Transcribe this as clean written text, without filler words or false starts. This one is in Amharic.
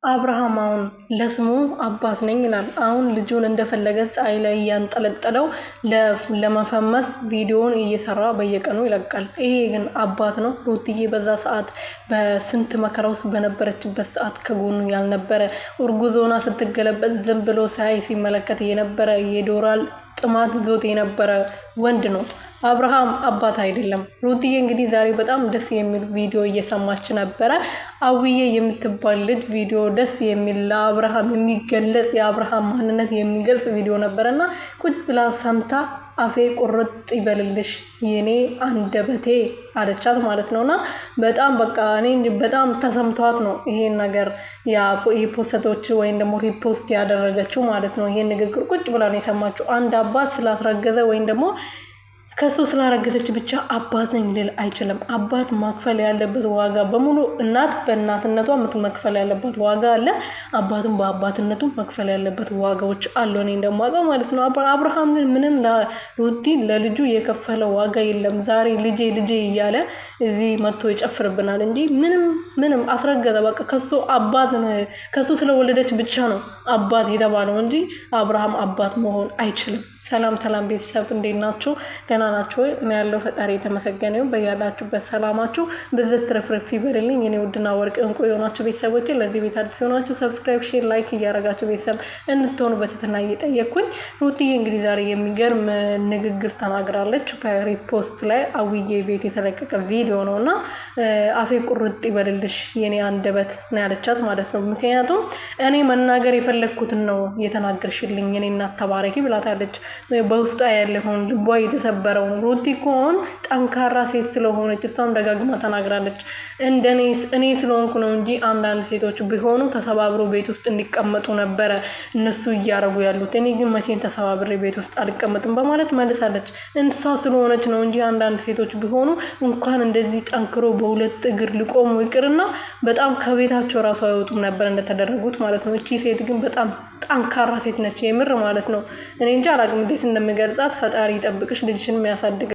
አብርሃም አሁን ለስሙ አባት ነኝ ይላል። አሁን ልጁን እንደፈለገ ፀሐይ ላይ እያንጠለጠለው ለመፈመስ ቪዲዮውን እየሰራ በየቀኑ ይለቃል። ይሄ ግን አባት ነው? ሩትዬ በዛ ሰዓት በስንት መከራ ውስጥ በነበረችበት ሰዓት ከጎኑ ያልነበረ፣ እርጉዝ ሆና ስትገለበጥ ዝም ብሎ ሳይ ሲመለከት የነበረ የዶራል ጥማት ይዞት የነበረ ወንድ ነው። አብርሃም አባት አይደለም። ሩትዬ እንግዲህ ዛሬ በጣም ደስ የሚል ቪዲዮ እየሰማች ነበረ። አውዬ የምትባል ልጅ ቪዲዮ ደስ የሚል ለአብርሃም የሚገለጽ የአብርሃም ማንነት የሚገልጽ ቪዲዮ ነበረና ቁጭ ብላ ሰምታ አፌ ቁርጥ ይበልልሽ የኔ አንደበቴ አለቻት ማለት ነውና በጣም በቃ እኔ በጣም ተሰምቷት ነው ይሄን ነገር የፖስተቶች ወይም ደግሞ ሪፖስት ያደረገችው ማለት ነው። ይሄን ንግግር ቁጭ ብላ ነው የሰማችው። አንድ አባት ስላስረገዘ ወይም ደግሞ ከሱ ስላረገዘች ብቻ አባት ነኝ ሊል አይችልም። አባት መክፈል ያለበት ዋጋ በሙሉ እናት በእናትነቷ መክፈል ያለበት ዋጋ አለ። አባትም በአባትነቱ መክፈል ያለበት ዋጋዎች አሉ። እኔ እንደማውቀው ማለት ነው። አብርሃም ግን ምንም ለሩቲ ለልጁ የከፈለው ዋጋ የለም። ዛሬ ልጄ ልጄ እያለ እዚህ መጥቶ ይጨፍርብናል እንጂ ምንም አስረገዘ። በቃ ከሱ ስለወለደች ብቻ ነው አባት የተባለው እንጂ አብርሃም አባት መሆን አይችልም። ሰላም ቤተሰብ እንዴት ናችሁ? ደህና ናችሁ ወይ? እኔ ያለው ፈጣሪ የተመሰገነ ይሁን። በያላችሁበት ሰላማችሁ ብዝት ትርፍርፍ ይበልልኝ። የኔ ውድና ወርቅ እንቁ የሆናችሁ ቤተሰቦች፣ ለዚህ ቤት አዲስ የሆናችሁ ሰብስክራይብ፣ ሼር፣ ላይክ እያደረጋችሁ ቤተሰብ እንድትሆኑ በትህትና እየጠየቅኩኝ፣ ሩትዬ እንግዲህ ዛሬ የሚገርም ንግግር ተናግራለች። በሪፖስት ላይ አውዬ ቤት የተለቀቀ ቪዲዮ ነው እና አፌ ቁርጥ ይበልልሽ የኔ አንደበት ነው ያለቻት ማለት ነው። ምክንያቱም እኔ መናገር የፈለግኩትን ነው የተናገርሽልኝ የኔ እናት ተባረኪ ብላታለች። በውስጧ ያለውን ልቧ የተሰበረውን ሩቲ ኮን ጠንካራ ሴት ስለሆነች እሷም ደጋግማ ተናግራለች። እኔ ስለሆንኩ ነው እንጂ አንዳንድ ሴቶች ቢሆኑ ተሰባብሮ ቤት ውስጥ እንዲቀመጡ ነበረ እነሱ እያረጉ ያሉት። እኔ ግን መቼም ተሰባብሬ ቤት ውስጥ አልቀመጥም በማለት መልሳለች። እንሷ ስለሆነች ነው እንጂ አንዳንድ ሴቶች ቢሆኑ እንኳን እንደዚህ ጠንክሮ በሁለት እግር ሊቆሙ ይቅርና በጣም ከቤታቸው ራሱ አይወጡም ነበር እንደተደረጉት ማለት ነው። እቺ ሴት ግን በጣም ጠንካራ ሴት ነች የምር ማለት ነው። እኔ እንጃ አላቅም እንዴት እንደምገልጻት። ፈጣሪ ይጠብቅሽ፣ ልጅሽን የሚያሳድግ